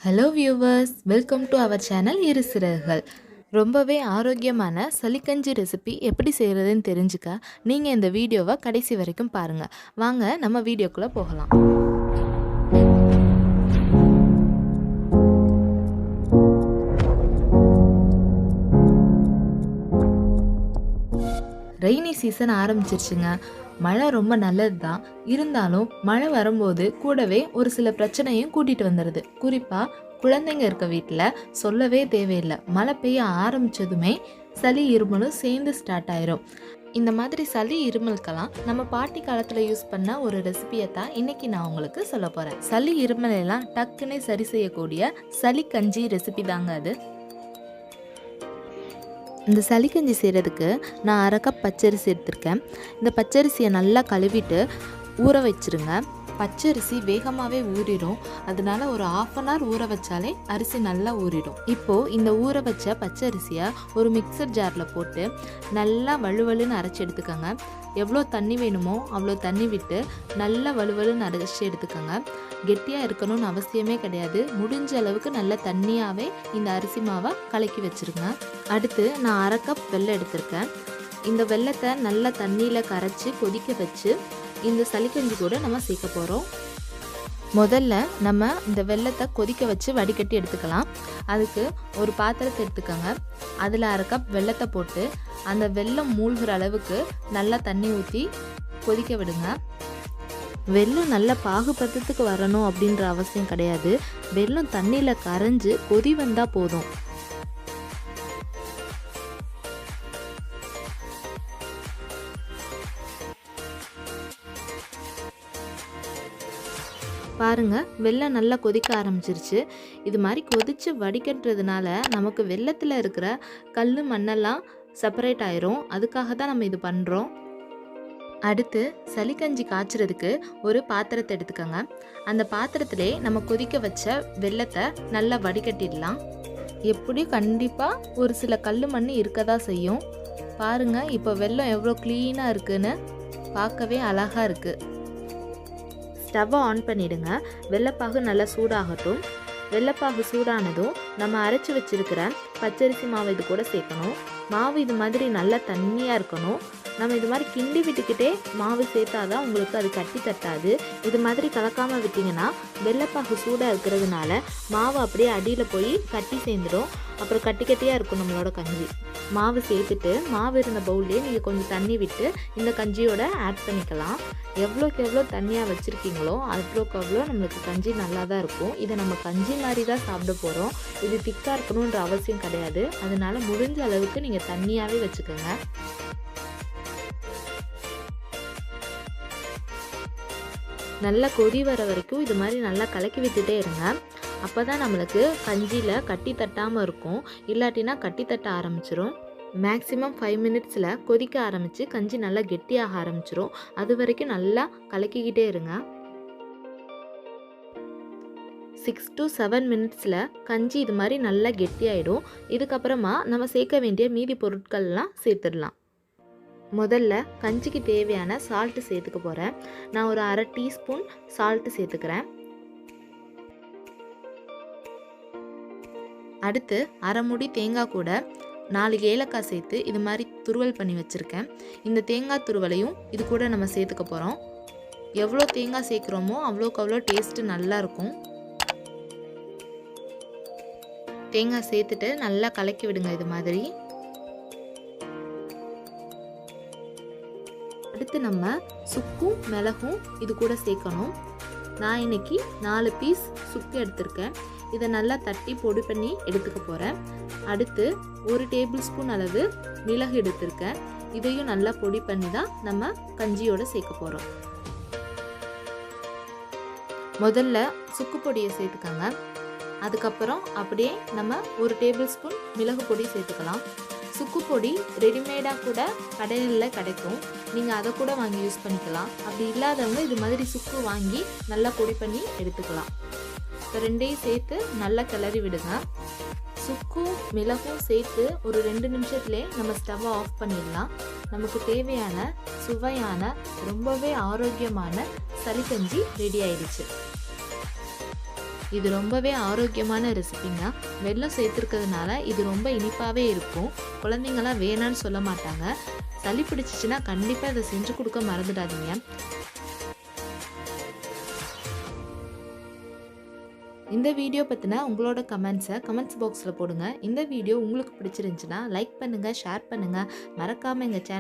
Hello viewers, welcome to our channel இரு சிறகுகள். ரொம்பவே ஆரோக்கியமான சளிக்கஞ்சி ரெசிபி எப்படி செய்கிறதுன்னு தெரிஞ்சுக்க நீங்கள் இந்த வீடியோவை கடைசி வரைக்கும் பாருங்கள். வாங்க நம்ம வீடியோக்குள்ளே போகலாம். ரெய்னி சீசன் ஆரம்பிச்சிருச்சுங்க. மழை ரொம்ப நல்லது தான், இருந்தாலும் மழை வரும்போது கூடவே ஒரு சில பிரச்சனையும் கூட்டிகிட்டு வந்துடுது. குறிப்பாக குழந்தைங்க இருக்க வீட்டில் சொல்லவே தேவையில்லை, மழை பெய்ய ஆரம்பித்ததுமே சளி இருமலும் சேர்ந்து ஸ்டார்ட் ஆயிரும். இந்த மாதிரி சளி இருமலுக்கெல்லாம் நம்ம பாட்டி காலத்தில் யூஸ் பண்ண ஒரு ரெசிபியை தான் இன்னைக்கு நான் உங்களுக்கு சொல்ல போகிறேன். சளி இருமலெல்லாம் டக்குன்னு சரி செய்யக்கூடிய சளி கஞ்சி ரெசிபி தாங்க அது. இந்த சளிக்கஞ்சி செய்கிறதுக்கு நான் 1/2 கப் பச்சரிசி எடுத்திருக்கேன். இந்த பச்சரிசியை நல்லா கழுவிட்டு ஊற வச்சுருங்க. பச்சரிசி வேகமாகவே ஊறிடும், அதனால ஒரு 1/2 அன் ஹவர் ஊற வச்சாலே அரிசி நல்லா ஊறிடும். இப்போது இந்த ஊற வச்ச பச்சரிசியை ஒரு மிக்சர் ஜாரில் போட்டு நல்லா வலுவலுன்னு அரைச்சி எடுத்துக்கோங்க. எவ்வளோ தண்ணி வேணுமோ அவ்வளோ தண்ணி விட்டு நல்லா வலுவலுன்னு அரைச்சி எடுத்துக்கோங்க. கெட்டியாக இருக்கணும்னு அவசியமே கிடையாது, முடிஞ்ச அளவுக்கு நல்ல தண்ணியாகவே இந்த அரிசி மாவை கலக்கி வச்சுருங்க. அடுத்து நான் 1/2 கப் வெல்லம் எடுத்திருக்கேன். இந்த வெல்லத்தை நல்லா தண்ணியில் கரைச்சி கொதிக்க வச்சு இந்த சளிக்கஞ்சி கூட நம்ம சேர்க்க போகிறோம். முதல்ல நம்ம இந்த வெல்லத்தை கொதிக்க வச்சு வடிகட்டி எடுத்துக்கலாம். அதுக்கு ஒரு பாத்திரத்தை எடுத்துக்கோங்க. அதில் 1/2 கப் வெல்லத்தை போட்டு அந்த வெல்லம் மூழ்கிற அளவுக்கு நல்லா தண்ணி ஊற்றி கொதிக்க விடுங்க. வெல்லம் நல்ல பாகுபதத்துக்கு வரணும் அப்படின்ற அவசியம் கிடையாது, வெல்லம் தண்ணியில் கரைஞ்சி கொதி வந்தால் போதும். பாருங்க, வெல்லம் நல்லா கொதிக்க ஆரம்பிச்சிருச்சு. இது மாதிரி கொதித்து வடிகட்டுறதுனால நமக்கு வெல்லத்தில் இருக்கிற கல் மண்ணெல்லாம் செப்பரேட் ஆயிரும். அதுக்காக தான் நம்ம இது பண்ணுறோம். அடுத்து சளிக்கஞ்சி காய்ச்சறதுக்கு ஒரு பாத்திரத்தை எடுத்துக்கோங்க. அந்த பாத்திரத்திலே நம்ம கொதிக்க வச்ச வெல்லத்தை நல்லா வடிகட்டிடலாம். எப்படியும் கண்டிப்பாக ஒரு சில கல் மண் இருக்க தான் செய்யும். பாருங்கள், இப்போ வெல்லம் எவ்வளோ க்ளீனாக இருக்குன்னு பார்க்கவே அழகாக இருக்குது. ஸ்டவ்வை ஆன் பண்ணிவிடுங்க. வெள்ளைப்பாகு நல்லா சூடாகட்டும். வெள்ளைப்பாகு சூடானதும் நம்ம அரைச்சி வச்சுருக்கிற பச்சரிசி மாவு இது கூட சேர்க்கணும். மாவு இது மாதிரி நல்லா தண்ணியாக இருக்கணும். நம்ம இது மாதிரி கிண்டி விட்டுக்கிட்டே மாவு சேர்த்தாதான் உங்களுக்கு அது கட்டி தட்டாது. இது மாதிரி கலக்காமல் விட்டிங்கன்னா வெள்ளைப்பாகு சூடாக இருக்கிறதுனால மாவு அப்படியே அடியில் போய் கட்டி சேர்ந்துடும். அப்புறம் கட்டி கட்டியாக இருக்கும் நம்மளோட கஞ்சி. மாவு சேர்த்துட்டு மாவு இருந்த பவுல்லே நீங்கள் கொஞ்சம் தண்ணி விட்டு இந்த கஞ்சியோட ஆட் பண்ணிக்கலாம். எவ்வளோக்கு எவ்வளோ தண்ணியாக வச்சுருக்கீங்களோ அவ்வளோக்கு அவ்வளோ நம்மளுக்கு கஞ்சி நல்லா தான் இருக்கும். இதை நம்ம கஞ்சி மாதிரி தான் சாப்பிட போகிறோம். இது திக்காக இருக்கணுன்ற அவசியம் கிடையாது, அதனால முடிஞ்ச அளவுக்கு நீங்கள் தண்ணியாகவே வச்சுக்கோங்க. நல்லா கொதி வர வரைக்கும் இது மாதிரி நல்லா கலக்கி விட்டுட்டே இருங்க. அப்போ தான் நம்மளுக்கு கஞ்சியில் கட்டி தட்டாமல் இருக்கும், இல்லாட்டினா கட்டி தட்ட ஆரம்பிச்சிரும். மேக்ஸிமம் 5 மினிட்ஸில் கொதிக்க ஆரம்பித்து கஞ்சி நல்லா கெட்டியாக ஆரம்பிச்சிரும். அது வரைக்கும் நல்லா கலக்கிக்கிட்டே இருங்க. 6 to 7 மினிட்ஸில் கஞ்சி இது மாதிரி நல்லா கெட்டியாயிடும். இதுக்கப்புறமா நம்ம சேர்க்க வேண்டிய மீதி பொருட்கள்லாம் சேர்த்துடலாம். முதல்ல கஞ்சிக்கு தேவையான சால்ட்டு சேர்த்துக்க போகிறேன். நான் ஒரு 1/2 டீஸ்பூன் சால்ட்டு சேர்த்துக்கிறேன். அடுத்து 1/2 மூடி தேங்காய் கூட 4 ஏலக்காய் சேர்த்து இது மாதிரி துருவல் பண்ணி வச்சுருக்கேன். இந்த தேங்காய் துருவலையும் இது கூட நம்ம சேர்த்துக்க போகிறோம். எவ்வளோ தேங்காய் சேர்க்குறோமோ அவ்வளோக்கு அவ்வளோ டேஸ்ட்டு நல்லாயிருக்கும். தேங்காய் சேர்த்துட்டு நல்லா கலக்கி விடுங்க இது மாதிரி. அடுத்து நம்ம சுக்கும் மிளகும் இது கூட சேர்க்கணும். நான் இன்னைக்கு 4 பீஸ் சுக்கு எடுத்திருக்கேன். இதை நல்லா தட்டி பொடி பண்ணி எடுத்துக்க போகிறேன். அடுத்து 1 டேபிள் ஸ்பூன் அளவு மிளகு எடுத்திருக்கேன். இதையும் நல்லா பொடி பண்ணி தான் நம்ம கஞ்சியோட சேர்க்க போகிறோம். முதல்ல சுக்கு பொடியை சேர்த்துக்கோங்க. அதுக்கப்புறம் அப்படியே நம்ம 1 டேபிள் ஸ்பூன் மிளகு பொடி சேர்த்துக்கலாம். சுக்கு பொடி ரெடிமேடாக கூட கடைகளில் கிடைக்கும், நீங்கள் அதை கூட வாங்கி யூஸ் பண்ணிக்கலாம். அப்படி இல்லாதவங்க இது மாதிரி சுக்கு வாங்கி நல்லா பொடி பண்ணி எடுத்துக்கலாம். இப்போ ரெண்டையும் சேர்த்து நல்லா கிளறி விடுங்க. சுக்கும் மிளகும் சேர்த்து ஒரு 2 நிமிஷத்துலேயே நம்ம ஸ்டவ்வை ஆஃப் பண்ணிடலாம். நமக்கு தேவையான சுவையான ரொம்பவே ஆரோக்கியமான சளிக்கஞ்சி ரெடி ஆயிடுச்சு. இது ரொம்பவே ஆரோக்கியமான ரெசிபிங்க. வெல்லம் சேர்த்துருக்கிறதுனால இது ரொம்ப இனிப்பாகவே இருக்கும். குழந்தைங்களாம் வேணான்னு சொல்ல மாட்டாங்க. சளி பிடிச்சிச்சின்னா கண்டிப்பாக இதை செஞ்சு கொடுக்க மறந்துடாதீங்க. இந்த வீடியோ பற்றின உங்களோட கமெண்ட்ஸை கமெண்ட்ஸ் பாக்ஸில் போடுங்க. இந்த வீடியோ உங்களுக்கு பிடிச்சிருந்துச்சுன்னா லைக் பண்ணுங்கள், ஷேர் பண்ணுங்கள். மறக்காமல் எங்கள் சேனல்